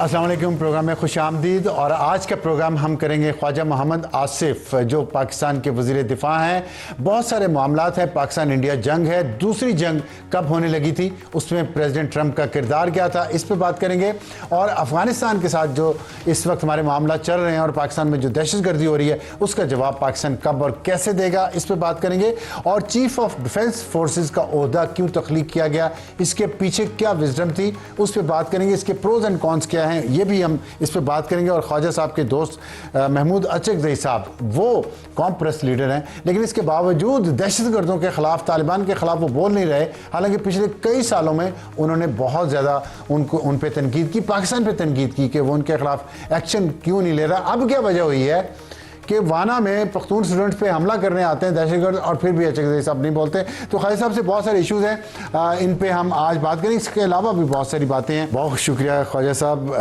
अस्सलाम वालेकुम। प्रोग्राम में खुश आमदीद। और आज का प्रोग्राम हम करेंगे ख्वाजा मोहम्मद आसिफ जो पाकिस्तान के वज़ीर दिफा हैं। बहुत सारे मामलात हैं। पाकिस्तान इंडिया जंग है, दूसरी जंग कब होने लगी थी, उसमें प्रेसिडेंट ट्रंप का किरदार क्या था, इस पर बात करेंगे। और अफ़गानिस्तान के साथ जो इस वक्त हमारे मामला चल रहे हैं और पाकिस्तान में जो दहशतगर्दी हो रही है उसका जवाब पाकिस्तान कब और कैसे देगा, इस पर बात करेंगे। और चीफ ऑफ डिफेंस फोर्सेस का ओहदा क्यों तख्लीक किया गया, इसके पीछे क्या विजडम थी, उस पर बात करेंगे। इसके प्रोज एंड कॉन्स क्या हैं, ये भी हम इस पर बात करेंगे। और ख्वाजा साहब के दोस्त महमूद अचकज़ई साहब वो कौम प्रेस लीडर हैं, लेकिन इसके बावजूद दहशतगर्दों के खिलाफ, तालिबान के खिलाफ वो बोल नहीं रहे। हालांकि पिछले कई सालों में उन्होंने बहुत ज़्यादा उन पर तनकीद की, पाकिस्तान पर तनकीद की कि वो उनके खिलाफ एक्शन क्यों नहीं ले रहा। अब क्या वजह हुई है कि वाना में पख्तून स्टूडेंट्स पे हमला करने आते हैं दहशतगर्द और फिर भी अचकज़ई साहब नहीं बोलते। तो ख्वाजा साहब से बहुत सारे इश्यूज़ हैं, इन पे हम आज बात करेंगे। इसके अलावा भी बहुत सारी बातें हैं। बहुत शुक्रिया ख्वाजा साहब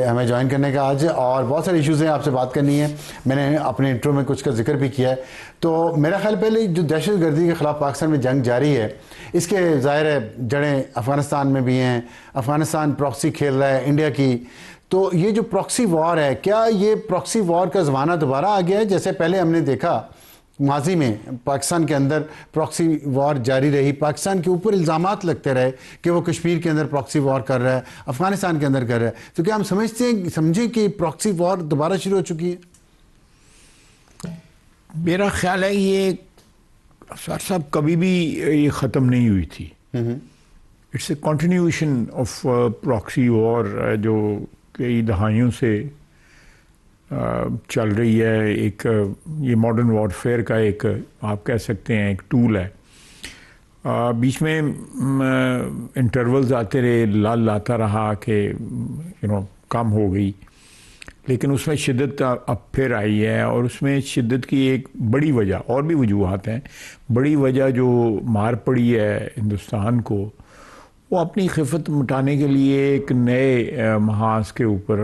हमें ज्वाइन करने का आज। और बहुत सारे इश्यूज़ हैं, आपसे बात करनी है। मैंने अपने इंट्रो में कुछ का जिक्र भी किया है। तो मेरा ख्याल पहले जो दहशतगर्दी के ख़िलाफ़ पाकिस्तान में जंग जारी है, इसके ज़ाहिर है जड़ें अफ़गानिस्तान में भी हैं। अफ़गानिस्तान प्रॉक्सी खेल रहा है इंडिया की। तो ये जो प्रॉक्सी वॉर है, क्या ये प्रॉक्सी वॉर का ज़माना दोबारा आ गया है? जैसे पहले हमने देखा माजी में पाकिस्तान के अंदर प्रॉक्सी वॉर जारी रही, पाकिस्तान के ऊपर इल्ज़ामात लगते रहे कि वो कश्मीर के अंदर प्रॉक्सी वॉर कर रहा है, अफ़गानिस्तान के अंदर कर रहा है। तो क्या हम समझें कि प्रॉक्सी वॉर दोबारा शुरू हो चुकी है? मेरा ख्याल है ये सर साहब कभी भी ये ख़त्म नहीं हुई थी। It's a continuation of proxy war जो कई दहाइयों से चल रही है। एक ये मॉडर्न वॉरफेयर का एक आप कह सकते हैं एक टूल है। बीच में इंटरवल्स आते रहे, लाता रहा कि कम हो गई, लेकिन उसमें शिद्दत अब फिर आई है। और उसमें शिद्दत की एक बड़ी वजह, और भी वजूहात हैं, बड़ी वजह जो मार पड़ी है हिंदुस्तान को, वो अपनी खिफत मिटाने के लिए एक नए महाज के ऊपर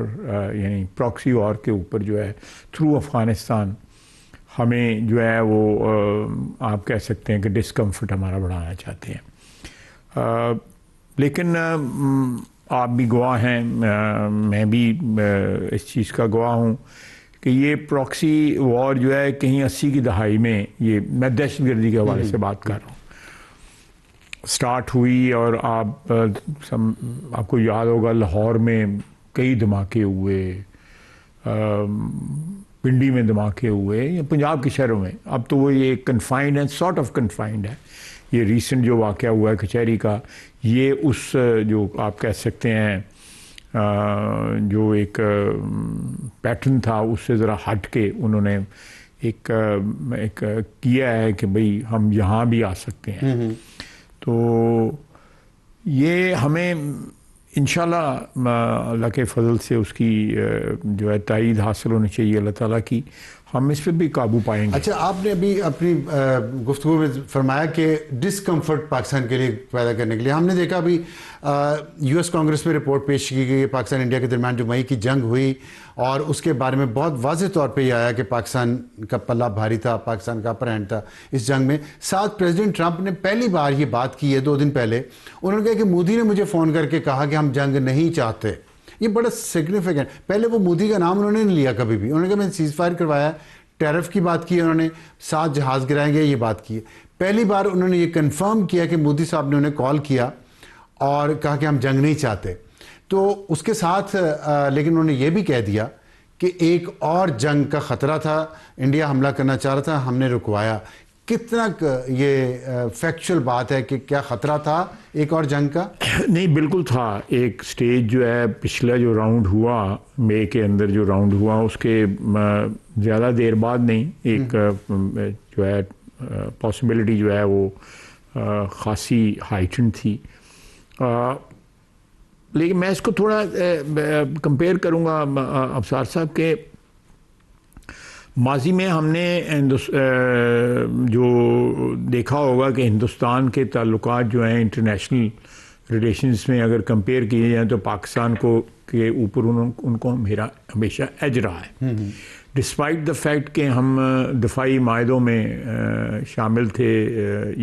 यानी प्रॉक्सी वॉर के ऊपर जो है थ्रू अफ़गानिस्तान हमें जो है वो आप कह सकते हैं कि डिस्कम्फर्ट हमारा बढ़ाना चाहते हैं। लेकिन आप भी गवाह हैं, मैं भी इस चीज़ का गवाह हूँ कि ये प्रॉक्सी वॉर जो है कहीं 80 की दहाई में, ये मैं दहशतगर्दी के हवाले से बात कर रहा हूँ, स्टार्ट हुई। और आपको याद होगा लाहौर में कई धमाके हुए, पिंडी में धमाके हुए, या पंजाब के शहरों में। अब तो वो ये कन्फाइंड है, सॉर्ट ऑफ कन्फाइंड है। ये रीसेंट जो वाक़या हुआ है कचहरी का, ये उस जो आप कह सकते हैं जो एक पैटर्न था उससे ज़रा हट के उन्होंने एक किया है कि भाई हम यहाँ भी आ सकते हैं। तो ये हमें इंशाल्लाह अल्लाह के फजल से उसकी जो है तायीद हासिल होनी चाहिए अल्लाह ताला की, हम इस पर भी काबू पाएंगे। अच्छा, आपने अभी अपनी गुफ्तगू में फरमाया कि डिस्कम्फर्ट पाकिस्तान के लिए पैदा करने के लिए, हमने देखा अभी यूएस कांग्रेस में रिपोर्ट पेश की गई पाकिस्तान इंडिया के दरमियान जो मई की जंग हुई, और उसके बारे में बहुत वाज़ेह तौर पे ये आया कि पाकिस्तान का पल्ला भारी था, पाकिस्तान का अपर हैंड था इस जंग में। साथ प्रेसिडेंट ट्रंप ने पहली बार ये बात की है 2 दिन पहले। उन्होंने कहा कि मोदी ने मुझे फ़ोन करके कहा कि हम जंग नहीं चाहते। ये बड़ा सिग्निफिकेंट। पहले वो मोदी का नाम उन्होंने नहीं लिया कभी भी। उन्होंने कहा मैंने सीज़ फायर करवाया, टैरिफ की बात की है, उन्होंने 7 जहाज़ गिराएंगे ये बात की है। पहली बार उन्होंने ये कंफर्म किया कि मोदी साहब ने उन्हें कॉल किया और कहा कि हम जंग नहीं चाहते। तो उसके साथ लेकिन उन्होंने ये भी कह दिया कि एक और जंग का ख़तरा था, इंडिया हमला करना चाह रहा था, हमने रुकवाया। कितना ये फैक्चुअल बात है कि क्या ख़तरा था एक और जंग का? नहीं, बिल्कुल था। एक स्टेज जो है पिछला जो राउंड हुआ, मई के अंदर जो राउंड हुआ, उसके ज़्यादा देर बाद नहीं, एक जो है पॉसिबिलिटी जो है वो ख़ासी हाइटन थी। लेकिन मैं इसको थोड़ा कंपेयर करूँगा अफसार साहब के, माजी में हमने जो देखा होगा कि हिंदुस्तान के ताल्लुकात जो हैं इंटरनेशनल रिलेशंस में अगर कंपेयर किए जाएँ तो पाकिस्तान को के ऊपर उनको मेरा हमेशा एज रहा है, डिस्पाइट द फैक्ट कि हम दफाई मायदों में शामिल थे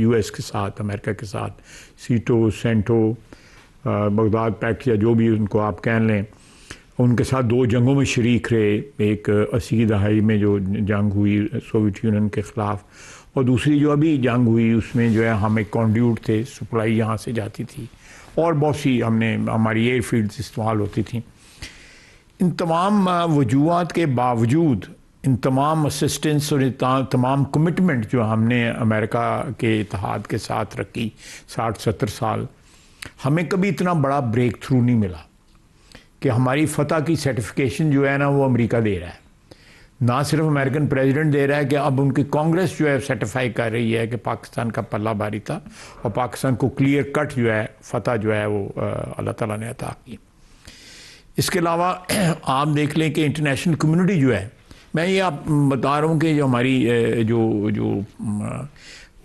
यूएस के साथ, अमेरिका के साथ, सीटो, सेंटो, बगदाद पैक्ट या जो भी उनको आप कह लें। उनके साथ 2 जंगों में शरीक रहे, एक 80 की दहाई में जो जंग हुई सोवियत यूनियन के ख़िलाफ़, और दूसरी जो अभी जंग हुई उसमें जो है हम एक कॉन्ड्यूट थे, सप्लाई यहाँ से जाती थी और बहुत सी हमारी एयरफील्ड्स इस्तेमाल होती थी। इन तमाम वजूहात के बावजूद, इन तमाम असिस्टेंस और तमाम कमिटमेंट जो हमने अमेरिका के इत्तेहाद के साथ रखी 60-70 साल, हमें कभी इतना बड़ा ब्रेक थ्रू नहीं मिला कि हमारी फतह की सर्टिफिकेशन जो है ना वो अमेरिका दे रहा है। ना सिर्फ अमेरिकन प्रेसिडेंट दे रहा है कि अब उनकी कांग्रेस जो है सर्टिफाई कर रही है कि पाकिस्तान का पल्ला भारी था और पाकिस्तान को क्लियर कट जो है फतह जो है वो अल्लाह ताला ने अता की। इसके अलावा आप देख लें कि इंटरनेशनल कम्युनिटी जो है, मैं ये आप बता रहा हूँ कि जो हमारी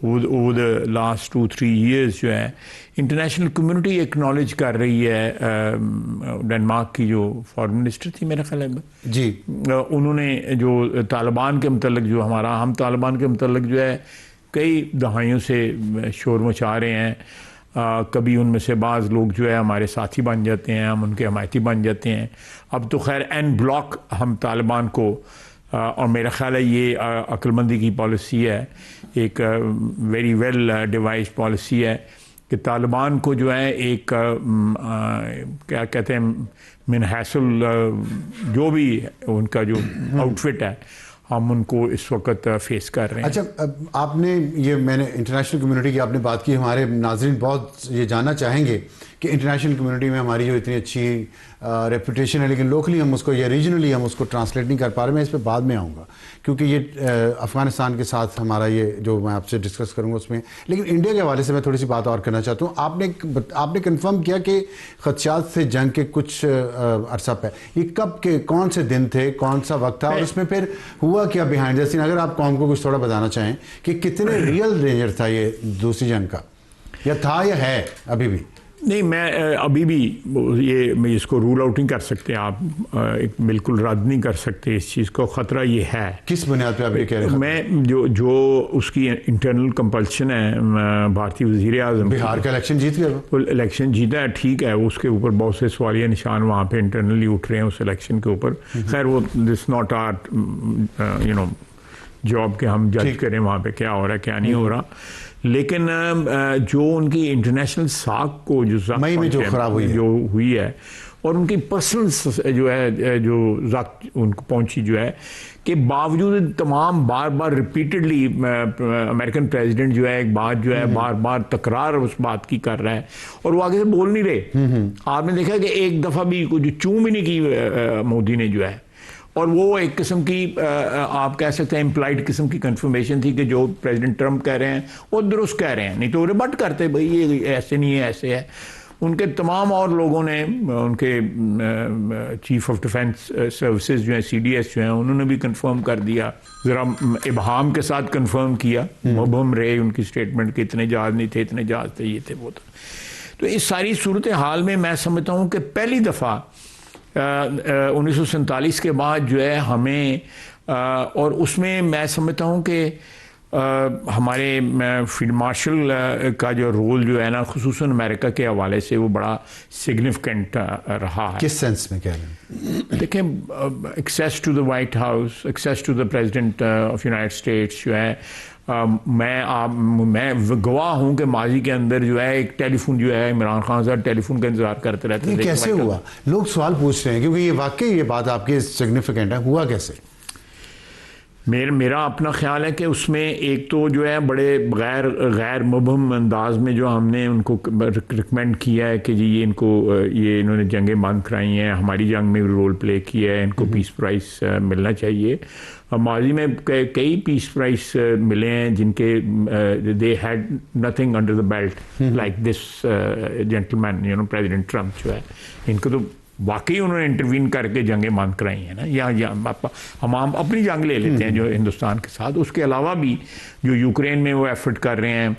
ओवर द लास्ट 2-3 ईयर्स जो है इंटरनेशनल कम्युनिटी एक्नॉलेज कर रही है। डेनमार्क की जो फॉरेन मिनिस्टर थी मेरा ख्याल है जी, उन्होंने जो तालिबान के मतलब जो हम तालिबान के मतलब जो है कई दहाइयों से शोर मचा रहे हैं। कभी उनमें से बाज़ लोग जो है हमारे साथी बन जाते हैं, हम उनके हमायती बन जाते हैं। अब तो खैर एन ब्लॉक हम तालिबान को, और मेरा ख्याल है ये अक्लमंदी की पॉलिसी है, एक वेरी वेल डिवाइस पॉलिसी है कि तालिबान को जो है एक क्या कहते हैं मिनहासुल जो भी उनका जो आउटफिट है हम उनको इस वक्त फेस कर रहे हैं। अच्छा, आपने ये मैंने इंटरनेशनल कम्युनिटी की आपने बात की, हमारे नाजरीन बहुत ये जानना चाहेंगे कि इंटरनेशनल कम्युनिटी में हमारी जो इतनी अच्छी रेपुटेशन है, लेकिन लोकली हम उसको या रीजनली हम उसको ट्रांसलेट नहीं कर पा रहे। मैं इस पर बाद में आऊँगा क्योंकि ये अफ़गानिस्तान के साथ हमारा ये जो मैं आपसे डिस्कस करूँगा उसमें, लेकिन इंडिया के हवाले से मैं थोड़ी सी बात और करना चाहता हूँ। आपने कंफर्म किया कि खदशात से जंग के कुछ अरसा पे, ये कब के कौन से दिन थे, कौन सा वक्त था और उसमें फिर हुआ क्या बिहाइंड द सीन? अगर आप कौम को कुछ थोड़ा बताना चाहें कि कितने रियल डेंजर था ये दूसरी जंग का, या था या है अभी भी? नहीं, मैं अभी भी मैं इसको रूल आउट नहीं कर सकते आप, एक बिल्कुल रद्द नहीं कर सकते इस चीज़ को। ख़तरा ये है। किस बुनियाद पे आप ये कह रहे हैं? मैं जो उसकी इंटरनल कंपल्शन है, भारतीय वज़ीर आज़म बिहार का इलेक्शन जीत गया, वो इलेक्शन जीता है, ठीक है, उसके ऊपर बहुत से सवालिया निशान वहाँ पे इंटरनली उठ रहे हैं उस इलेक्शन के ऊपर। खैर वो दिस नॉट आर जॉब के हम जज करें वहाँ पे क्या हो रहा है क्या नहीं हो रहा, लेकिन जो उनकी इंटरनेशनल साख को जो मई में जो खराब हुई है और उनकी पर्सनल जो है जो ज़ख्म उनको पहुंची जो है कि बावजूद तमाम बार बार रिपीटेडली अमेरिकन प्रेसिडेंट जो है एक बात जो है बार बार तकरार उस बात की कर रहा है और वो आगे से बोल नहीं रहे। आपने देखा कि एक दफ़ा भी कुछ चूम ही नहीं की मोदी ने जो है, और वो एक किस्म की आप कह सकते हैं इम्प्लाइड किस्म की कंफर्मेशन थी कि जो प्रेसिडेंट ट्रंप कह रहे हैं वो दुरुस्त कह रहे हैं, नहीं तो वो रिबट करते भाई ये ऐसे नहीं है ऐसे है। उनके तमाम और लोगों ने, उनके चीफ ऑफ डिफेंस सर्विसेज जो है CDS जो हैं उन्होंने भी कंफर्म कर दिया, ज़रा इबहाम के साथ कंफर्म किया, मुबहम रहे उनकी स्टेटमेंट कि इतने जहाज नहीं थे, इतने जहाज थे, ये थे वो था। तो इस सारी सूरत हाल में मैं समझता हूँ कि पहली दफ़ा 1947 के बाद जो है हमें और उसमें मैं समझता हूँ कि हमारे फील्ड मार्शल का जो रोल जो है ना खुसूसन अमेरिका के हवाले से वो बड़ा सिग्निफिकेंट रहा है। किस सेंस में कह रहे हैं? देखें, access to the White House, access to the president of United States जो है, मैं गवाह हूँ कि माजी के अंदर जो है एक टेलीफोन जो है इमरान खान साहब टेलीफोन का इंतजार करते रहते थे। कैसे हुआ? लोग सवाल पूछ रहे हैं क्योंकि ये वाकई ये बात आपकी सिग्निफिकेंट है। हुआ कैसे? मेरा अपना ख्याल है कि उसमें एक तो जो है बड़े गैर मुबहम अंदाज में जो हमने उनको रिकमेंड किया है कि जी ये इन्होंने जंगें बंद कराई हैं, हमारी जंग में रोल प्ले किया है, इनको पीस प्राइस मिलना चाहिए। माजी में कई पीस प्राइस मिले हैं जिनके they had nothing under the belt like this gentleman president Trump जो है, इनको तो वाकई उन्होंने इंटरवीन करके जंगें बंद कराई हैं ना। या हम अपनी जंग ले लेते हैं जो हिंदुस्तान के साथ, उसके अलावा भी जो यूक्रेन में वो एफर्ट कर रहे हैं,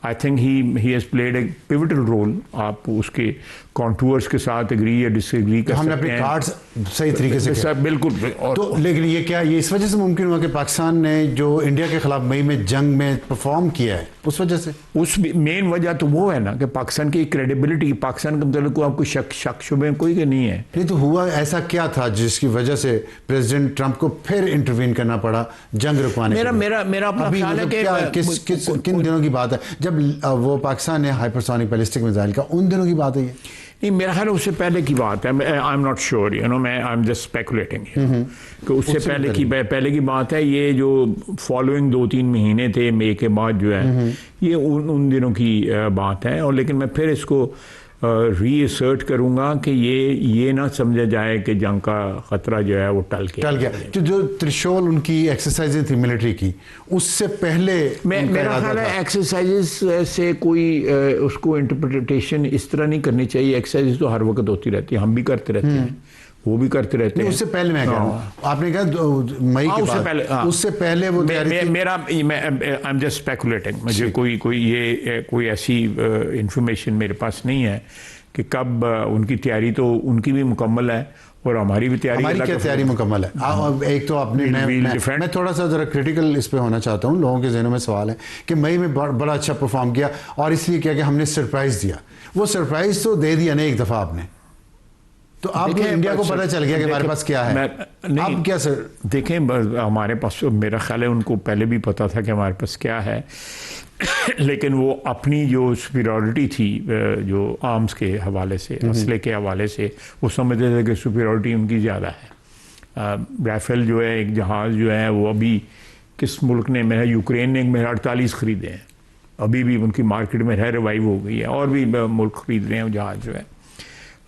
I think he has played a pivotal role. आप उसके कॉन्टूर्स के साथ एग्री या डिसएग्री कर हमने सकते अपने हैं। कार्ड्स सही तरीके से सर, बिल्कुल। और तो लेकिन ये क्या ये इस वजह से मुमकिन हुआ कि पाकिस्तान ने जो इंडिया के खिलाफ मई में जंग में परफॉर्म किया है उस वजह से? उस मेन वजह तो वो है ना कि पाकिस्तान की क्रेडिबिलिटी, पाकिस्तान के मतलब को आपको शक शुबे कोई के नहीं है। नहीं तो हुआ ऐसा क्या था जिसकी वजह से प्रेसिडेंट ट्रंप को फिर इंटरवीन करना पड़ा जंग रुकवाने के लिए? मेरा अपना अभी ख्याल है मतलब कि क्या किन दिनों की बात है जब वो पाकिस्तान ने हाइपरसोनिक बैलिस्टिक मिसाइल का, उन दिनों की बात है ये? नहीं, मेरा ख्याल उससे पहले की बात है। आई एम नॉट श्योर, मैं आई एम जस्ट स्पेकुलेटिंग कि उससे पहले की बात है। ये जो फॉलोइंग 2-3 महीने थे मई के बाद जो है, ये उन दिनों की बात है। और लेकिन मैं फिर इसको रीअसर्ट करूंगा कि ये ना समझा जाए कि जंग का खतरा जो है वो टल गया। जो त्रिशूल उनकी एक्सरसाइजें थी मिलिट्री की, उससे पहले मेरा ख्याल है एक्सरसाइजेस से कोई उसको इंटरप्रिटेशन इस तरह नहीं करनी चाहिए। एक्सरसाइजेस तो हर वक्त होती रहती है, हम भी करते रहते हैं, वो भी करते रहते हैं। उससे पहले मैं कह रहा हूं, आपने कहा मई के बाद, उससे पहले वो मेरा आई एम जस्ट स्पेकुलेटिंग। मुझे कोई ऐसी इंफॉर्मेशन मेरे पास नहीं है कि कब उनकी तैयारी तो उनकी भी मुकम्मल है और हमारी भी तैयारी। हमारी क्या तैयारी मुकम्मल है? एक तो आपने मैं थोड़ा सा जरा क्रिटिकल इस पे होना चाहता हूँ। लोगों के जहनों में सवाल है कि मई में बड़ा अच्छा परफॉर्म किया, और इसलिए क्या कि हमने सरप्राइज दिया। वो सरप्राइज तो दे दिया ना एक दफा आपने, तो आप इंडिया को पता चल गया कि हमारे पास क्या है। आप क्या सर देखें, हमारे पास मेरा ख्याल है उनको पहले भी पता था कि हमारे पास क्या है लेकिन वो अपनी जो सुपीरियॉरिटी थी जो आर्म्स के हवाले से, असले के हवाले से, वो समझते थे कि सुपीरियॉरिटी उनकी ज़्यादा है। राफेल जो है एक जहाज़ जो है वो अभी किस मुल्क ने, मेरा यूक्रेन ने मेरे 48 ख़रीदे हैं, अभी भी उनकी मार्केट में रिवाइव हो गई है, और भी मुल्क ख़रीद रहे हैं जहाज़ जो है।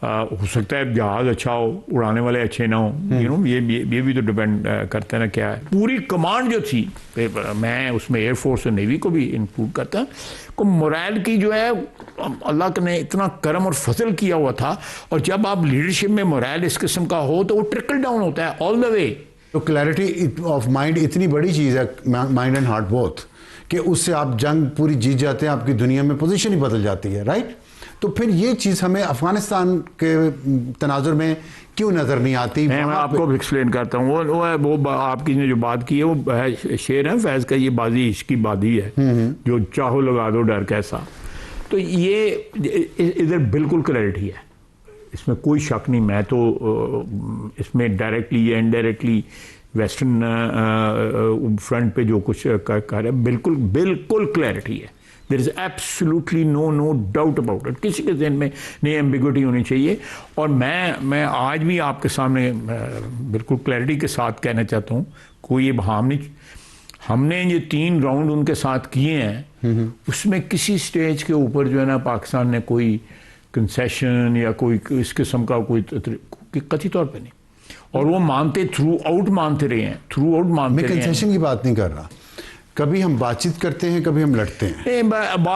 हो सकता है जहाज़ अच्छा हो, उड़ाने वाले अच्छे ना हो, ये भी तो डिपेंड करता है ना क्या है। पूरी कमांड जो थी, मैं उसमें एयरफोर्स और नेवी को भी इंक्लूड करता को मोरल की जो है अल्लाह ने इतना करम और फजल किया हुआ था। और जब आप लीडरशिप में मोरल इस किस्म का हो तो वो ट्रिकल डाउन होता है ऑल द वे। तो क्लैरिटी ऑफ माइंड इतनी बड़ी चीज़ है, माइंड एंड हार्ट बोथ, कि उससे आप जंग पूरी जीत जाते हैं, आपकी दुनिया में पोजीशन ही बदल जाती है, राइट? तो फिर ये चीज़ हमें अफगानिस्तान के तनाजुर में क्यों नज़र नहीं आती? मैं आपको एक्सप्लेन करता हूँ। वो आपकी ने जो बात की है वो शेर है फैज़ का, ये बाजी इश्क की बाजी है, जो चाहो लगा दो डर कैसा। तो ये इधर बिल्कुल क्लैरिटी है, इसमें कोई शक नहीं। मैं तो इसमें डायरेक्टली या इनडायरेक्टली वेस्टर्न फ्रंट पे जो कुछ कर रहे हैं बिल्कुल क्लैरिटी है। There is absolutely no doubt about it. किसी के जहन में नहीं एम्बिग्विटी होनी चाहिए। और मैं आज भी आपके सामने बिल्कुल क्लैरिटी के साथ कहना चाहता हूँ, कोई ये भाम नहीं। हमने ये 3 राउंड उनके साथ किए हैं, उसमें किसी स्टेज के ऊपर जो है ना पाकिस्तान ने कोई कंसेशन या कोई इस किस्म का कोई कथित तौर पे नहीं। और वो मानते थ्रू आउट मानते रहे हैं, मैं कंसेशन की बात नहीं कर रहा। कभी हम बातचीत करते हैं, कभी हम लड़ते हैं।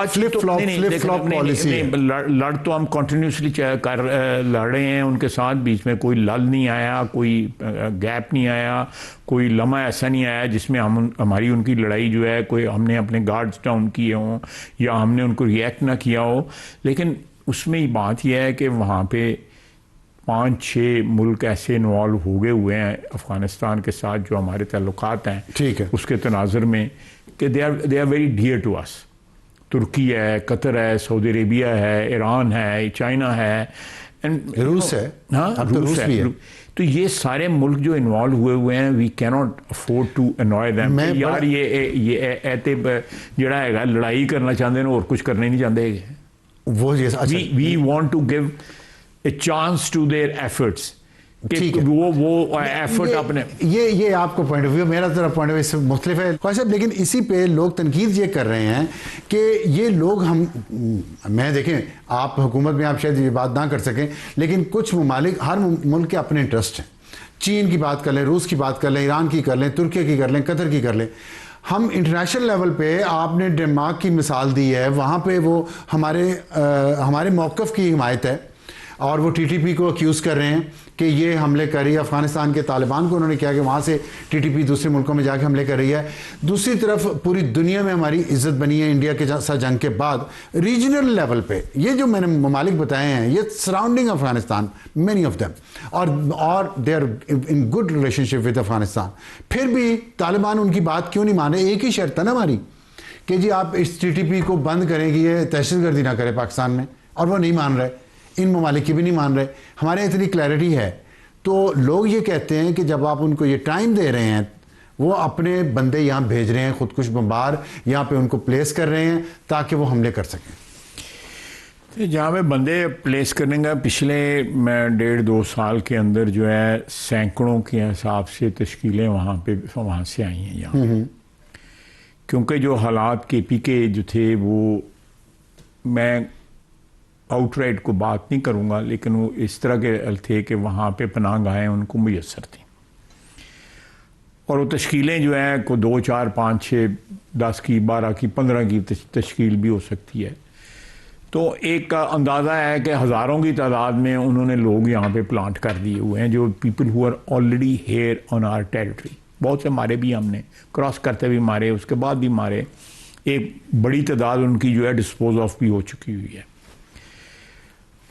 फ्लिप फ्लॉप पॉलिसी है। लड़ तो हम कंटिन्यूसली लड़ रहे हैं उनके साथ, बीच में कोई लल नहीं आया, कोई गैप नहीं आया, कोई लम्हा ऐसा नहीं आया जिसमें हमारी उनकी लड़ाई जो है कोई हमने अपने गार्ड्स डाउन किए हों या हमने उनको रिएक्ट ना किया हो। लेकिन उसमें ही बात यह है कि वहाँ पे 5-6 मुल्क ऐसे इन्वॉल्व हो गए हुए हैं अफ़गानिस्तान के साथ जो हमारे ताल्लुकात हैं, ठीक है, उसके तनाज़ुर में कि they are very dear to us. तुर्की है, कतर है, सऊदी अरेबिया है, ईरान है, चाइना है, रूस है। हाँ, अब तो रूस भी है। तो ये सारे मुल्क जो इन्वॉल्व हुए हैं, we cannot afford to annoy them. यार ये ऐते जड़ा है लड़ाई करना चाहते हैं और कुछ करने नहीं चाहते। वो we want to give a chance to their efforts। ठीक है, वो एफर्ट अपने ये आपको पॉइंट ऑफ व्यू, मेरा जरा पॉइंट ऑफ व्यू मुख्तलिफ है साहब। लेकिन इसी पे लोग तनकीद ये कर रहे हैं कि ये लोग मैं देखें, आप हुकूमत में आप शायद ये बात ना कर सकें, लेकिन कुछ ममालिक, हर मुल्क के अपने इंटरेस्ट हैं। चीन की बात कर लें, रूस की बात कर लें, ईरान की कर लें, तुर्की की कर लें, कतर की कर लें। हम इंटरनेशनल लेवल पे, आपने डेनमार्क की मिसाल दी है, वहाँ पे वो हमारे मौक़िफ़ की हिमायत है और वो टीटीपी को अक्यूज़ कर रहे हैं कि ये हमले कर रही है, अफगानिस्तान के तालिबान को उन्होंने किया कि वहाँ से टीटीपी दूसरे मुल्कों में जाके हमले कर रही है। दूसरी तरफ पूरी दुनिया में हमारी इज्जत बनी है इंडिया के साथ जंग के बाद। रीजनल लेवल पे ये जो मैंने ममालिक बताए हैं, ये surrounding Afghanistan, many of them, और they are in good relationship with Afghanistan, फिर भी तालिबान उनकी बात क्यों नहीं मान रहे? एक ही शर्त है ना हमारी कि जी आप इस टीटीपी को बंद करें कि ये दहशतगर्दी ना करे पाकिस्तान में, और वो नहीं मान रहे, इन ममालिक की भी नहीं मान रहे। हमारे इतनी क्लैरिटी है। तो लोग ये कहते हैं कि जब आप उनको ये टाइम दे रहे हैं, वो अपने बंदे यहाँ भेज रहे हैं, खुदकुश बम्बार यहाँ पे उनको प्लेस कर रहे हैं ताकि वो हमले कर सकें। तो जहाँ पे बंदे प्लेस करने का पिछले 1.5-2 साल के अंदर जो है सैकड़ों के हिसाब से तश्कीलें वहाँ से आई हैं यहाँ, क्योंकि जो हालात KP के जो थे वो मैं आउटराइट को बात नहीं करूँगा, लेकिन वो इस तरह के थे कि वहाँ पे पनाह गाहें उनको मुयस्सर थी, और वो तश्कीलें जो है को 2, 4, 5, 6, 10 की, 12 की, 15 की तश्कील भी हो सकती है। तो एक अंदाज़ा है कि हज़ारों की तादाद में उन्होंने लोग यहाँ पे प्लांट कर दिए हुए हैं, जो people who are already here on our territory. बहुत से मारे भी हमने, क्रॉस करते भी मारे, उसके बाद भी मारे। एक बड़ी तादाद उनकी जो है डिस्पोज ऑफ भी हो चुकी हुई है।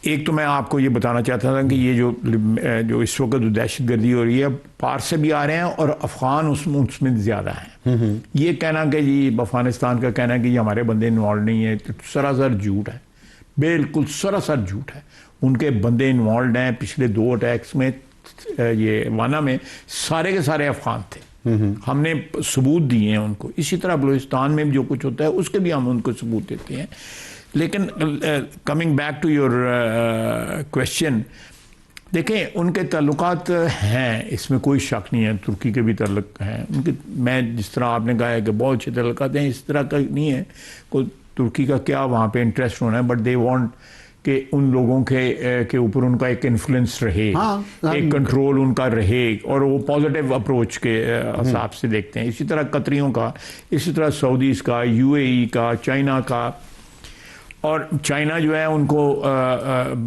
एक तो मैं आपको ये बताना चाहता था कि ये जो इस वक्त दहशतगर्दी हो रही है, पार से भी आ रहे हैं और अफ़गान उसमें ज़्यादा हैं। ये कहना कि जी अफ़गानिस्तान का कहना है कि ये हमारे बंदे इन्वॉल्व नहीं है, तो सरासर झूठ है, बिल्कुल सरासर झूठ है। उनके बंदे इन्वॉल्व हैं। पिछले 2 अटैक्स में ये वाना में सारे के सारे अफ़गान थे, हमने सबूत दिए हैं उनको। इसी तरह बलूचिस्तान में भी जो कुछ होता है उसके भी हम उनको सबूत देते हैं। लेकिन coming back to your question, देखें उनके ताल्लुकात हैं, इसमें कोई शक नहीं है। तुर्की के भी ताल्लुक हैं उनके। मैं जिस तरह आपने कहा है कि बहुत अच्छे ताल्लुकात हैं, इस तरह का नहीं है। कोई तुर्की का क्या वहाँ पे इंटरेस्ट होना है, बट दे वांट कि उन लोगों के ऊपर उनका एक इन्फ्लुएंस रहे, एक कंट्रोल उनका रहे, और वो पॉजिटिव अप्रोच के हिसाब से देखते हैं। इसी तरह कतरियों का, इसी तरह सऊदीज का, UAE का, चाइना का। और चाइना जो है उनको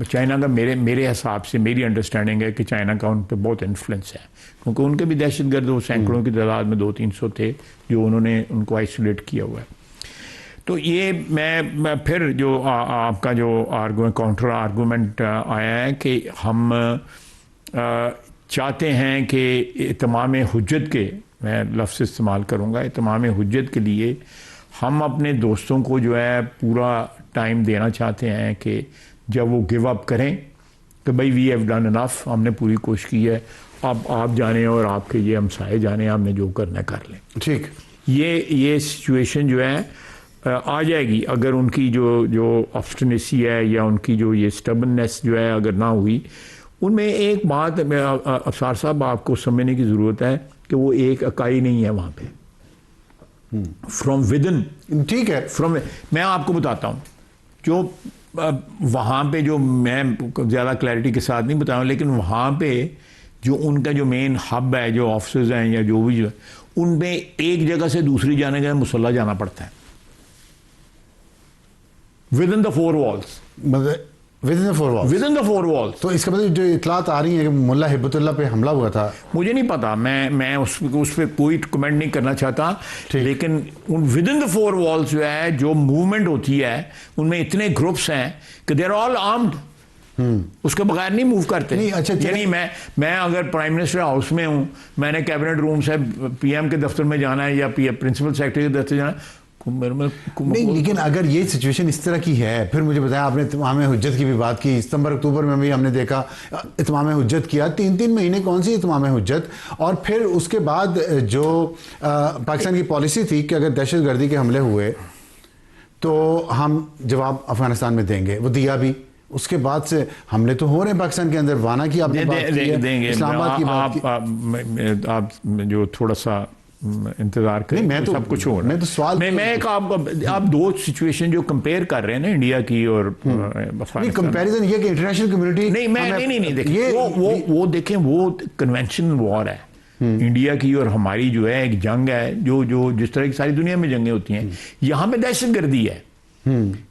चाइना का मेरे हिसाब से, मेरी अंडरस्टैंडिंग है कि चाइना का उन पर बहुत इन्फ्लुएंस है, क्योंकि उनके भी दहशतगर्द वो सैकड़ों की तादाद में 200-300 थे जो उन्होंने उनको आइसोलेट किया हुआ है। तो ये मैं फिर जो आपका जो काउंटर आर्गूमेंट आया है कि हम चाहते हैं कि इत्माम हुज्जत के, मैं लफ्ज़ इस्तेमाल करूँगा, इत्माम हुज्जत के लिए हम अपने दोस्तों को जो है पूरा टाइम देना चाहते हैं कि जब वो गिव अप करें कि भाई वी हैव डन इनफ, हमने पूरी कोशिश की है, अब आप जाने और आपके ये हमसाए जाने, हमने जो करना कर लें। ठीक, ये सिचुएशन जो है आ जाएगी अगर उनकी जो ऑब्स्टिनेसी है या उनकी जो ये स्टबननेस जो है अगर ना हुई। उनमें एक बात अफसार साहब आपको समझने की ज़रूरत है कि वो एक इकाई नहीं है वहाँ पे, फ्रॉम विदिन। ठीक है, फ्रॉम, मैं आपको बताता हूँ जो वहाँ पे, जो मैं ज़्यादा क्लैरिटी के साथ नहीं बताऊँ, लेकिन वहाँ पे जो उनका जो मेन हब है, जो ऑफिसर्स हैं या जो भी, उनमें एक जगह से दूसरी जाने के लिए मुसल्ला जाना पड़ता है, with in the 4 walls. With in the 4 walls. तो इसका मतलब जो इतलात आ रही है कि मुल्ला हिब्बतुल्लाह पे हमला हुआ था, मुझे नहीं पता, मैं उस पर कोई कमेंट नहीं करना चाहता, लेकिन उन विद इन द 4 वॉल्स जो है जो मूवमेंट होती है उनमें इतने ग्रुप्स हैं कि दे आर ऑल आर्म्ड, उसके बगैर नहीं मूव करते। नहीं, अच्छा, यानी मैं अगर प्राइम मिनिस्टर हाउस में हूँ, मैंने कैबिनेट रूम से PM के दफ्तर में जाना है या प्रिंसिपल सेक्रेटरी के दफ्तर जाना है, नहीं, लेकिन अगर ये सिचुएशन इस तरह की है, फिर मुझे बताया आपने इत्माम हुज्जत की भी बात की, सितंबर अक्टूबर में भी हमने देखा इत्माम हुज्जत किया, 3-3 महीने कौन सी इत्माम हुज्जत। और फिर उसके बाद जो पाकिस्तान की पॉलिसी थी कि अगर दहशतगर्दी के हमले हुए तो हम जवाब अफगानिस्तान में देंगे, वो दिया भी। उसके बाद से हमले तो हो रहे हैं पाकिस्तान के अंदर, वाना की आपने बात की है, इस्लामाबाद की बात, आप जो थोड़ा सा इंतजार करें, मैं तो सब कुछ हो रहा है। मैं तो सवाल आप 2 सिचुएशन जो कंपेयर कर रहे हैं ना, इंडिया की और कंपैरिजन ये कि इंटरनेशनल कम्युनिटी नहीं देखिए, वो देखें, वो कन्वेंशन वॉर है इंडिया की और हमारी जो है एक जंग है, जो जिस तरह की सारी दुनिया में जंगें होती हैं, यहाँ पे दहशतगर्दी है,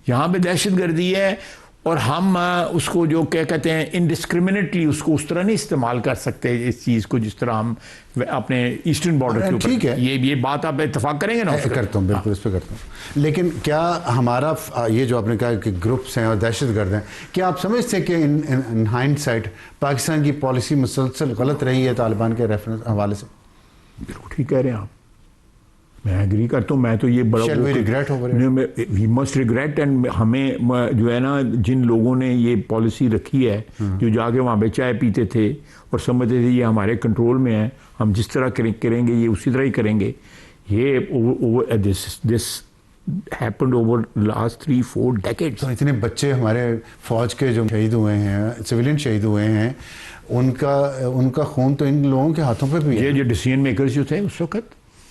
यहाँ पे दहशतगर्दी है। और हम उसको जो क्या कहते हैं इनडिस्क्रिमिनेटली उसको उस तरह नहीं इस्तेमाल कर सकते इस चीज़ को जिस तरह हम अपने ईस्टर्न बॉर्डर के ऊपर। ठीक है, ये बात आप इत्तेफाक करेंगे ना? करता हूँ, बिल्कुल इस पर करता हूँ। लेकिन क्या हमारा ये जो आपने कहा कि ग्रुप्स हैं और दहशतगर्द हैं, क्या आप समझते हैं कि इन हाइंडसाइट पाकिस्तान की पॉलिसी मुसलसल गलत रही है तालिबान के रेफरेंस हवाले से? बिल्कुल ठीक कह रहे हैं आप, मैं एग्री करता हूँ। मैं तो ये बड़ा वी मस्ट रिग्रेट एंड हमें जो है ना जिन लोगों ने ये पॉलिसी रखी है, जो जाके वहाँ पे चाय पीते थे और समझते थे ये हमारे कंट्रोल में है, हम जिस तरह करेंगे ये उसी तरह ही करेंगे, ये this happened over last 3-4 decades. तो इतने बच्चे हमारे फौज के जो शहीद हुए हैं, सिविलियन शहीद हुए हैं, उनका खून तो इन लोगों के हाथों पे भी है। ये जो डिसीजन मेकर्स जो थे उस वक्त,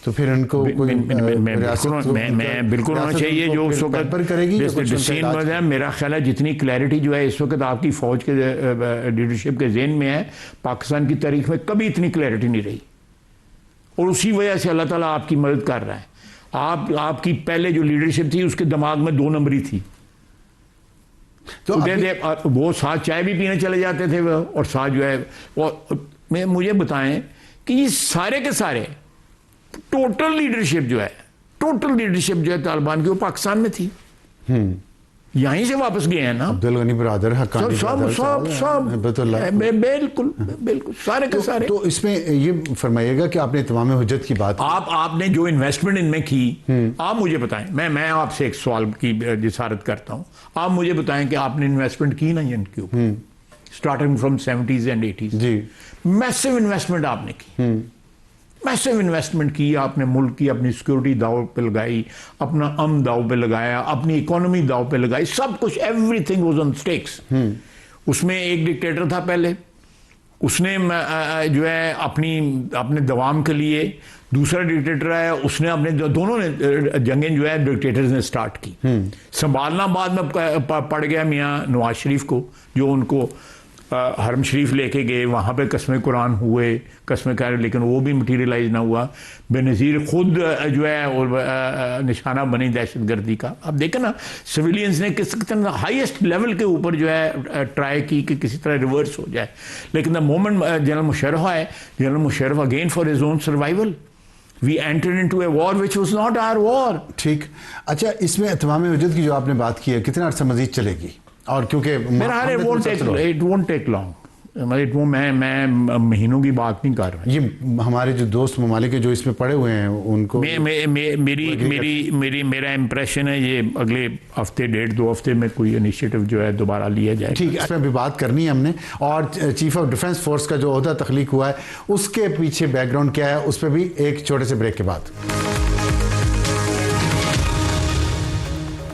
तो फिर उनको मैं बिल्कुल होना चाहिए जो उस वक्त करेगी डिसीजन है। मेरा ख्याल है जितनी क्लैरिटी जो है इस वक्त आपकी फौज के लीडरशिप के ज़हन में है, पाकिस्तान की तारीख में कभी इतनी क्लैरिटी नहीं रही, और उसी वजह से अल्लाह ताला आपकी मदद कर रहा है। आपकी पहले जो लीडरशिप थी उसके दिमाग में 2 नंबरी थी, तो वो साथ चाय भी पीने चले जाते थे और साथ जो है, और मुझे बताएं कि ये सारे के सारे टोटल लीडरशिप जो है तालिबान की वो पाकिस्तान में थी, यहीं से वापस गए हैं ना। अब्दुल गनी बरादर, हक्कानी सब बिल्कुल सारे के सारे। तो इसमें ये फरमाइएगा कि आपने तमाम हुज्जत की बात, आपने जो इन्वेस्टमेंट इनमें की, आप मुझे बताएं, मैं आपसे एक सवाल की जिसारत करता हूं, आप मुझे बताएं कि आपने इन्वेस्टमेंट की ना इनके ऊपर, starting from 70s and 80s जी, मैसिव इन्वेस्टमेंट आपने की, मैसिव इन्वेस्टमेंट की आपने, मुल्क की अपनी सिक्योरिटी दाव पे लगाई, अपना अमन दाव पे लगाया, अपनी इकोनॉमी दाव पे लगाई, सब कुछ, एवरीथिंग वाज ऑन स्टेक्स। उसमें एक डिक्टेटर था पहले, उसने जो है अपने दवाम के लिए, दूसरा डिक्टेटर है, उसने अपने दोनों ने जंगें जो है डिक्टेटर्स ने स्टार्ट की। संभालना बाद में पड़ गया मियाँ नवाज शरीफ को, जो उनको हरम शरीफ लेके गए, वहाँ पे कसम कुरान हुए, कसम कह, लेकिन वो भी मटीरियलाइज ना हुआ। बेनज़ीर खुद जो है और निशाना बनी दहशतगर्दी का। अब देखें ना, सिविलियंस ने किस तरह हाईएस्ट लेवल के ऊपर जो है ट्राई की कि किसी तरह रिवर्स हो जाए, लेकिन द मोमेंट जनरल मुशर्रफ आए, general Musharraf again for his own survival we entered into a war which was not our war. ठीक, अच्छा, इसमें तमाम हुज्जत की जो आपने बात की है, कितना अर्सा मजीद चलेगी? और क्योंकि इट वोंट टेक लॉन्ग, मैं महीनों की बात नहीं कर रहा। ये हमारे जो दोस्त ममालिक जो इसमें पड़े हुए हैं उनको मेरा इम्प्रेशन है ये अगले हफ्ते 1.5-2 हफ्ते में कोई इनिशिएटिव जो है दोबारा लिया जाए। ठीक है, इसमें भी बात करनी है हमने, और चीफ ऑफ डिफेंस फोर्स का जो ओहदा तख्लीक हुआ है उसके पीछे बैकग्राउंड क्या है, उस पर भी एक छोटे से ब्रेक के बाद।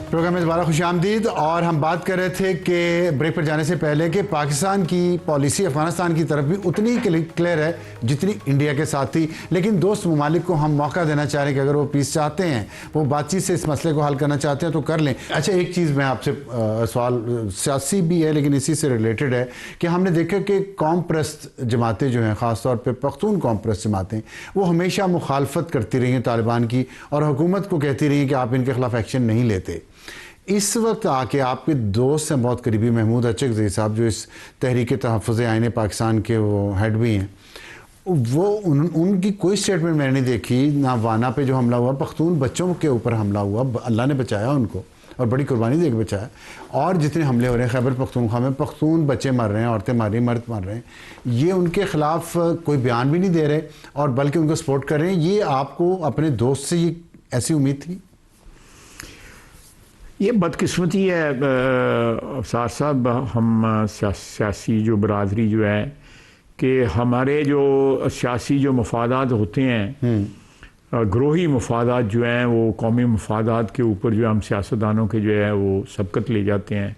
प्रोग्राम में दोबारा खुश आमदीद। और हम बात कर रहे थे कि ब्रेक पर जाने से पहले कि पाकिस्तान की पॉलिसी अफगानिस्तान की तरफ भी उतनी क्लियर है जितनी इंडिया के साथ थी, लेकिन दोस्त ममालिक को हम मौका देना चाह रहे हैं कि अगर वो पीस चाहते हैं, वो बातचीत से इस मसले को हल करना चाहते हैं तो कर लें। अच्छा, एक चीज़ मैं आपसे सवाल सियासी भी है लेकिन इसी से रिलेटेड है कि हमने देखा कि कौम परस्त जमातें जो हैं, ख़ासतौर पर पख्तून कौम परस्त जमातें, वो हमेशा मुखालफत करती रही हैं तालिबान की और हुकूमत को कहती रही हैं कि आप इनके खिलाफ एक्शन नहीं लेते। इस वक्त आके आपके दोस्त हैं बहुत करीबी, महमूद अचकज़ई साहब, जो इस तहरीक तहफ़्फ़ुज़ आईन पाकिस्तान के वो हेड भी हैं, वो उनकी कोई स्टेटमेंट मैंने नहीं देखी। ना वाना पे जो हमला हुआ, पख्तून बच्चों के ऊपर हमला हुआ, अल्लाह ने बचाया उनको और बड़ी कुर्बानी दे के बचाया, और जितने हमले हो रहे हैं खैबर पख्तूनख्वा में, पख्तून बच्चे मर रहे हैं, औरतें मर रही हैं, मर्द मर रहे हैं, ये उनके ख़िलाफ़ कोई बयान भी नहीं दे रहे और बल्कि उनको सपोर्ट कर रहे हैं। ये आपको अपने दोस्त से ये ऐसी उम्मीद थी? ये बदकिस्मती है अफसार साहब, हम सियासी जो बरादरी जो है कि हमारे जो सियासी जो मफादात होते हैं, ग्रोही मफादात जो हैं, वो कौमी मफादात के ऊपर जो हम सियासतदानों के जो है वो सबकत ले जाते हैं,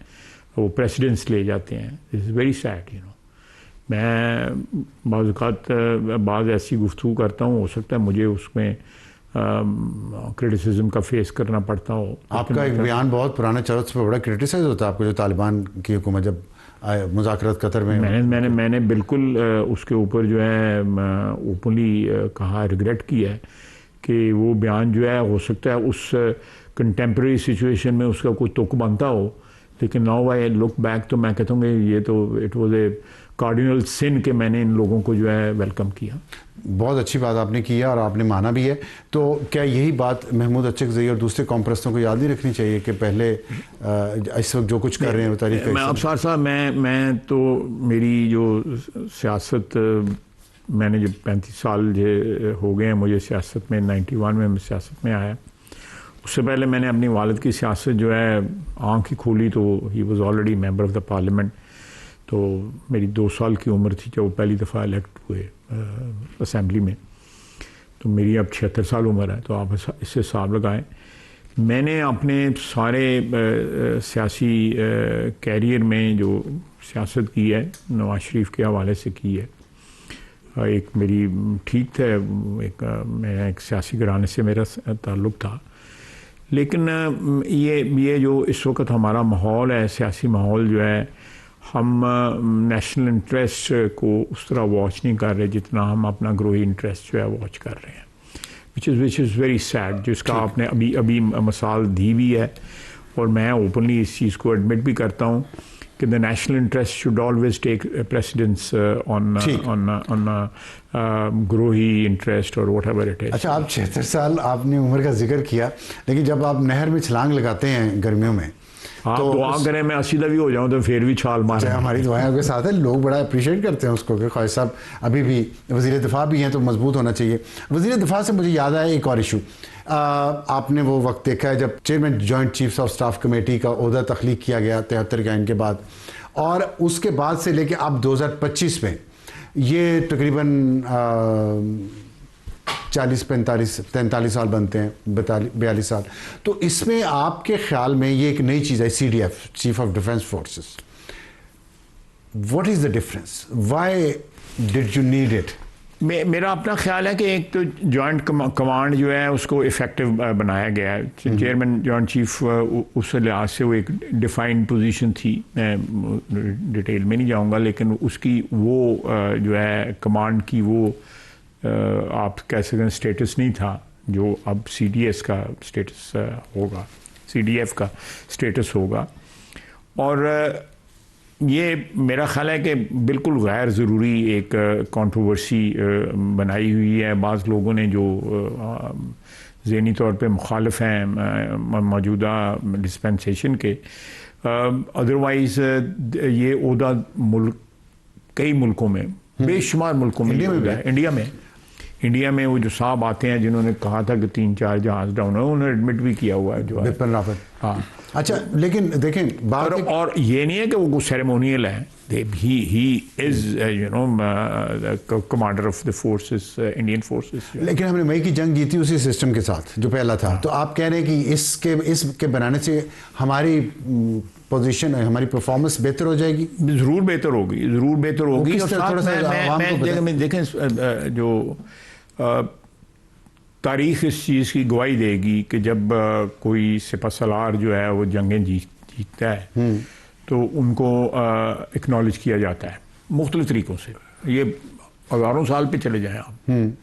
वो प्रेसिडेंस ले जाते हैं। This is very sad, you know. मैं बाज़ ऐसी गुफ्तगू करता हूँ, हो सकता है मुझे उसमें क्रिटिसिज्म का फेस करना पड़ता हो। आपका एक बयान बहुत पुराना चल, उस पर बड़ा क्रिटिसाइज होता है आपको, जो तालिबान की हुकूमत जब मुज़ाकरात कतर में, मैंने बिल्कुल उसके ऊपर जो है ओपनली कहा, रिग्रेट किया है कि वो बयान जो है हो सकता है उस कंटेम्प्रेरी सिचुएशन में उसका कोई तुक बनता हो, लेकिन नाउ आई लुक बैक तो मैं कहता हूँ कि ये तो इट वाज ए कार्डिनल सिन कि मैंने इन लोगों को जो है वेलकम किया। बहुत अच्छी बात आपने की है और आपने माना भी है। तो क्या यही बात महमूद अच्चकज़ई और दूसरे कॉम्प्रेसों को याद नहीं रखनी चाहिए कि पहले इस वक्त जो कुछ कर रहे हैं वो तारीख मैं अफसार साहब मैं तो मेरी जो सियासत मैंने जब 35 साल जो हो गए हैं मुझे सियासत में 91 में मैं सियासत में आया, उससे पहले मैंने अपनी वालिद की सियासत जो है आँख ही खोली तो he was already member of the parliament. तो मेरी 2 साल की उम्र थी जब वो पहली दफ़ा इलेक्ट हुए असेंबली में, तो मेरी अब 76 साल उम्र है, तो आप इससे हिसाब लगाएं। मैंने अपने सारे सियासी कैरियर में जो सियासत की है नवाज शरीफ के हवाले से की है। एक मेरी ठीक था, मैं एक सियासी घराने से मेरा ताल्लुक़ था, लेकिन ये जो इस वक्त हमारा माहौल है, सियासी माहौल जो है, हम नेशनल इंटरेस्ट को उस तरह वॉच नहीं कर रहे जितना हम अपना ग्रोही इंटरेस्ट जो है वॉच कर रहे हैं, विच इज़ वेरी सैड, जिसका आपने अभी मिसाल दी भी है। और मैं ओपनली इस चीज़ को एडमिट भी करता हूँ कि the national interest should always take precedence on ग्रोही इंटरेस्ट और वट एवर इट इज। अच्छा, आप 76 साल आपने उम्र का जिक्र किया, लेकिन जब आप नहर में छलांग लगाते हैं गर्मियों में, हाँ तो दुआ करें मैं 80 भी हो जाऊं तो फिर भी छाल मारें। हमारी दुआएं आपके साथ है। लोग बड़ा अप्रिशिएट करते हैं उसको कि ख्वाजा साहब अभी भी वज़ीर दिफा भी हैं तो मजबूत होना चाहिए। वज़ीर दिफा से मुझे याद आया एक और इशू, आपने वो वक्त देखा है जब chairman joint chiefs of staff committee का ओहदा तख्लीक किया गया 73 के आइन के बाद, और उसके बाद से लेके अब 2025 में ये तकरीबन 43 साल बनते हैं, 42 साल। तो इसमें आपके ख्याल में ये एक नई चीज़ है CDF, chief of defence forces, what is the difference, why did you need it? मेरा अपना ख्याल है कि एक तो जॉइंट कमांड जो है उसको इफ़ेक्टिव बनाया गया है। चेयरमैन जॉइंट चीफ उस लिहाज से वो एक डिफाइंड पोजीशन थी, मैं डिटेल में नहीं जाऊंगा, लेकिन उसकी वो जो है कमांड की वो आप कह सकते हैं स्टेटस नहीं था जो अब CDS का स्टेटस होगा, CDF का स्टेटस होगा। और ये मेरा ख्याल है कि बिल्कुल गैर ज़रूरी एक कंट्रोवर्सी बनाई हुई है। बाज़ लोगों ने जो ज़हनी तौर पे मुखालिफ हैं मौजूदा डिस्पेंसेशन के, अदरवाइज़ ये ओहदा कई मुल्कों में, बेशुमार मुल्कों में इंडिया में वो जो साहब आते हैं जिन्होंने कहा था कि 3-4 जहाज डाउन है, उन्होंने एडमिट भी किया हुआ है जो है बिपिन रावत। हाँ, अच्छा, लेकिन देखें और ये नहीं है कि वो सेरेमोनियल है, he is you know commander of the forces, Indian forces. लेकिन हमने मई की जंग जीती उसी सिस्टम के साथ जो पहला था। तो आप कह रहे हैं कि इसके बनाने से हमारी पोजीशन, हमारी परफॉर्मेंस बेहतर हो जाएगी? ज़रूर बेहतर होगी। और साथ में देखें जो तारीख़ इस चीज़ की गवाही देगी कि जब कोई सिपहसालार जो है वो जंगें जीतता है तो उनको एक्नॉलेज किया जाता है मुख्तलिफ तरीक़ों से। ये हज़ारों साल पे चले जाएं आप,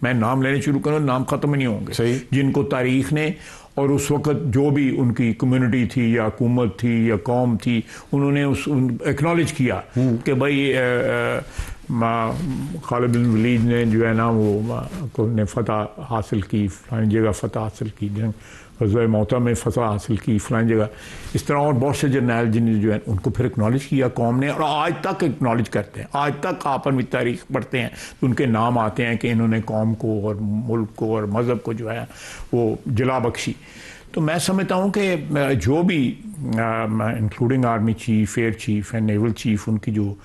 मैं नाम लेने शुरू करूँ नाम ख़त्म ही नहीं होंगे जिनको तारीख़ ने और उस वक़्त जो भी उनकी कम्युनिटी थी या हुकूमत थी या कौम थी, उन्होंने एक्नॉलेज किया कि भाई खालिद बिन वलीद ने जो है ना वो ने फ़तह हासिल की, फ़लानी जगह फ़तह हासिल की, ग़ज़वा मौता में फ़तह हासिल की फ़लानी जगह। इस तरह और बहुत से जर्नैल जिन्हें जो है उनको फिर एक्नॉलेज किया कौम ने, और आज तक एक्नॉलेज करते हैं। आज तक आप अपनी तारीख़ पढ़ते हैं तो उनके नाम आते हैं कि इन्होंने कौम को और मुल्क को और मज़हब को जो है वो जला बख्शी। तो मैं समझता हूँ कि जो भी including army chief, air cheap and naval chief, उनकी जो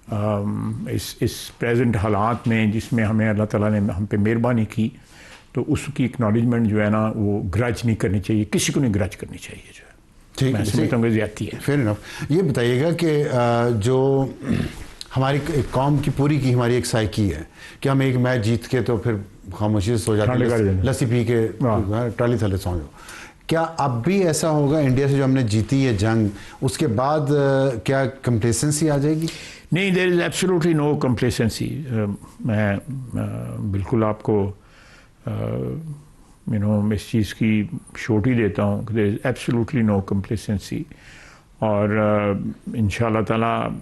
इस प्रेजेंट हालात में जिसमें हमें अल्लाह ताला ने हम पे मेहरबानी की, तो उसकी एक्नॉलेजमेंट जो है ना वो ग्रज नहीं करनी चाहिए, किसी को नहीं ग्रज करनी चाहिए जो है। ठीक, मैं समझता हूँ ज़्यादती है। Fair enough. ये बताइएगा कि जो हमारी कौम की पूरी की हमारी एक साइकी है कि हम एक मैच जीत के तो फिर खामोशी से सो जाते हैं, लस्सी पी के ट्राली थले सो जाओ। क्या अब भी ऐसा होगा इंडिया से जो हमने जीती है जंग, उसके बाद क्या कंप्लेसेंसी आ जाएगी? नहीं, there is absolutely no complacency. मैं बिल्कुल आपको इस चीज़ की शोटी देता हूँ कि there is absolutely no complacency. और इंशाल्लाह ताला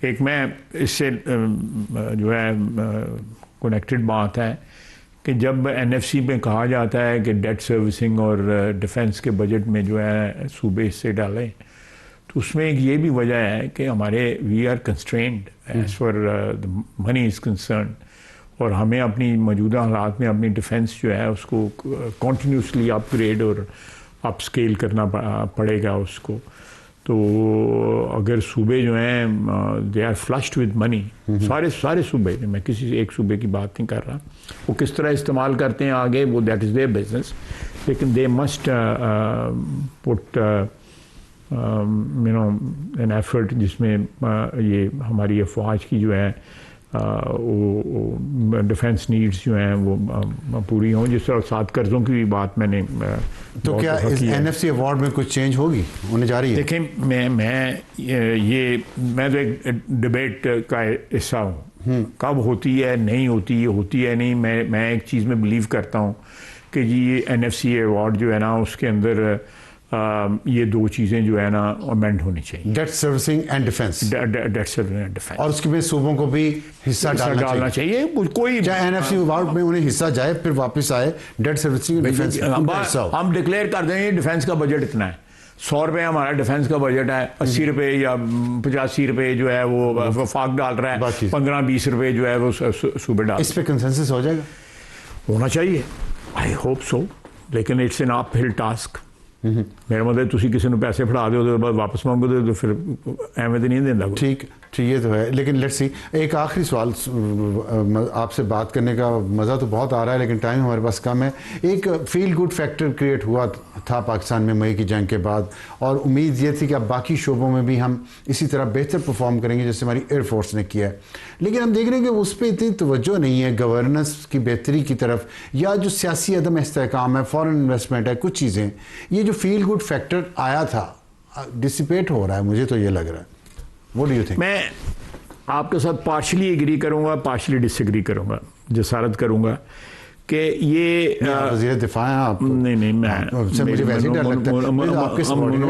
एक मैं इससे जो है कनेक्टेड बात है कि जब एनएफसी में कहा जाता है कि डेट सर्विसिंग और डिफेंस के बजट में जो है सूबे हिस्से डालें, तो उसमें एक ये भी वजह है कि हमारे we are constrained as far the money is concern, और हमें अपनी मौजूदा हालात में अपनी डिफेंस जो है उसको कॉन्टीन्यूसली अपग्रेड और अपस्केल करना पड़ेगा उसको। तो अगर सूबे जो हैं they are flushed with money, सारे सूबे, मैं किसी एक सूबे की बात नहीं कर रहा, वो किस तरह इस्तेमाल करते हैं आगे वो दैट इज़ देयर बिजनेस, लेकिन they must put an effort जिसमें ये हमारी अफवाज की जो है वो डिफेंस नीड्स जो हैं वो पूरी हों। जिस तरह 7 कर्ज़ों की भी बात मैंने तो क्या इस एनएफसी अवार्ड में कुछ चेंज होने जा रही है? देखें, मैं तो एक डिबेट का हिस्सा हूँ, कब होती है नहीं होती है नहीं। मैं एक चीज़ में बिलीव करता हूँ कि जी ये एनएफसी अवार्ड जो है ना उसके अंदर ये 2 चीज़ें जो है ना अमेंड होनी चाहिए, debt servicing and defence, debt servicing and defence, और उसके में सूबों को भी हिस्सा डालना चाहिए। कोई चाहे एनएफसी अवार्ड में उन्हें हिस्सा जाए फिर वापस आए, डेट सर्विसिंग एंड डिफेंस हम डिक्लेयर कर देंगे डिफेंस का बजट इतना है, 100 रुपये हमारा डिफेंस का बजट है, 80 रुपये या 85 रुपये जो है वो वफाक डाल रहा है, 15-20 रुपये जो है वो सूबे डाल। इस पे कंसेंसस हो जाएगा, होना चाहिए, आई होप सो, लेकिन इट्स एन अपहिल टास्क। मेरा मतलब तुसी किसी ने पैसे फड़ा दो तो बाद वापस मांगो तो फिर एवं तो नहीं देता। ठीक ये तो है, लेकिन लेट्स सी, एक आखिरी सवाल, आपसे बात करने का मज़ा तो बहुत आ रहा है लेकिन टाइम हमारे पास कम है। एक फील गुड फैक्टर क्रिएट हुआ था पाकिस्तान में मई की जंग के बाद, और उम्मीद ये थी कि अब बाकी शोबों में भी हम इसी तरह बेहतर परफॉर्म करेंगे जैसे हमारी एयरफोर्स ने किया है, लेकिन हम देख रहे हैं कि उस पर इतनी तवज्जो नहीं है गवर्नेंस की बेहतरी की तरफ, या जो सियासी अदम इस्तेहकाम है, फॉरेन इन्वेस्टमेंट है, कुछ चीज़ें, ये जो फील गुड फैक्टर आया था डिसिपेट हो रहा है, मुझे तो ये लग रहा है। What do you think? मैं आपके साथ पार्शली एग्री करूंगा, पार्शली डिसएग्री करूंगा, जसारत करूंगा कि ये वज़ीर दिफा हैं आप। नहीं मुझे वैसे ही डर लगता है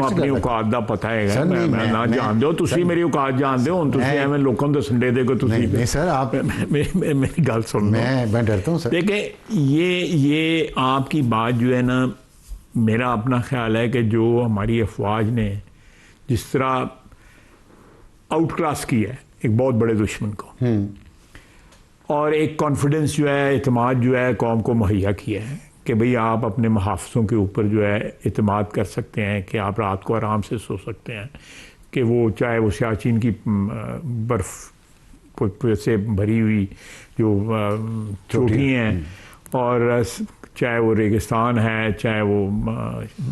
अपनी औकात दा पता है, मैं ना जान दो तुसी मेरी औकात जान दो, तुसी एवें लोकां दा संडे दे को तुसी। नहीं सर, आप मेरी गल सुन, मैं डरता हूं सर। देखिए ये आपकी बात जो है ना, मेरा अपना ख्याल है कि जो हमारी अफवाज ने जिस तरह आउट क्लास किया है एक बहुत बड़े दुश्मन को, और एक कॉन्फिडेंस जो है, इतमाद जो है कौम को मुहैया किया है कि भाई आप अपने मुहाफ़िज़ों के ऊपर जो है इतमाद कर सकते हैं कि आप रात को आराम से सो सकते हैं, कि वो चाहे वो सियाचिन की बर्फ़ से भरी हुई जो चोटी हैं, और चाहे वो रेगिस्तान है, चाहे वो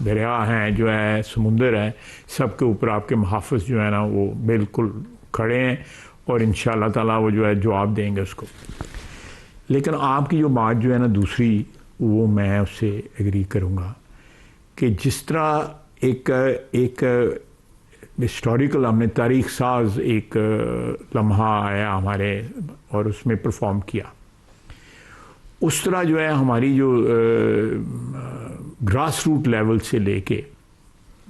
दरिया हैं, जो है समुंदर है, सब के ऊपर आपके मुहाफ़िज़ जो है ना वो बिल्कुल खड़े हैं, और इंशाअल्लाह ताला वो जो है जवाब देंगे उसको। लेकिन आपकी जो बात जो है ना दूसरी, वो मैं उससे एग्री करूँगा कि जिस तरह एक हिस्टोरिकल हमने तारीख़ साज एक लम्हा आया हमारे और उसमें परफॉर्म किया, उस तरह जो है हमारी जो ग्रास रूट लेवल से लेके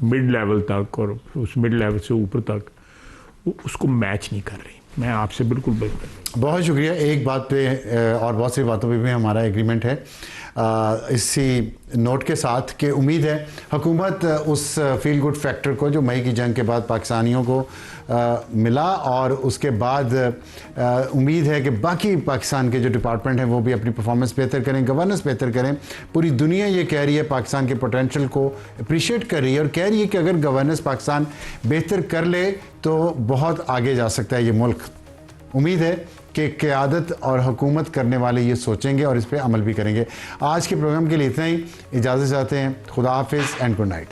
मिड लेवल तक और उस मिड लेवल से ऊपर तक उसको मैच नहीं कर रही। मैं आपसे बिल्कुल बेहतर। बहुत शुक्रिया। एक बात पे और बहुत सी बातों पे भी हमारा एग्रीमेंट है इसी नोट के साथ कि उम्मीद है हुकूमत उस फील गुड फैक्टर को जो मई की जंग के बाद पाकिस्तानियों को मिला, और उसके बाद उम्मीद है कि बाकी पाकिस्तान के जो डिपार्टमेंट हैं वो भी अपनी परफॉर्मेंस बेहतर करें, गवर्नेंस बेहतर करें। पूरी दुनिया ये कह रही है, पाकिस्तान के पोटेंशियल को अप्रिशिएट कर रही है और कह रही है कि अगर गवर्नेंस पाकिस्तान बेहतर कर ले तो बहुत आगे जा सकता है ये मुल्क। उम्मीद है कि क़यादत और हुकूमत करने वाले ये सोचेंगे और इस पर अमल भी करेंगे। आज के प्रोग्राम के लिए इतना ही, इजाज़त चाहते हैं। खुदा हाफिज़ एंड गुड नाइट।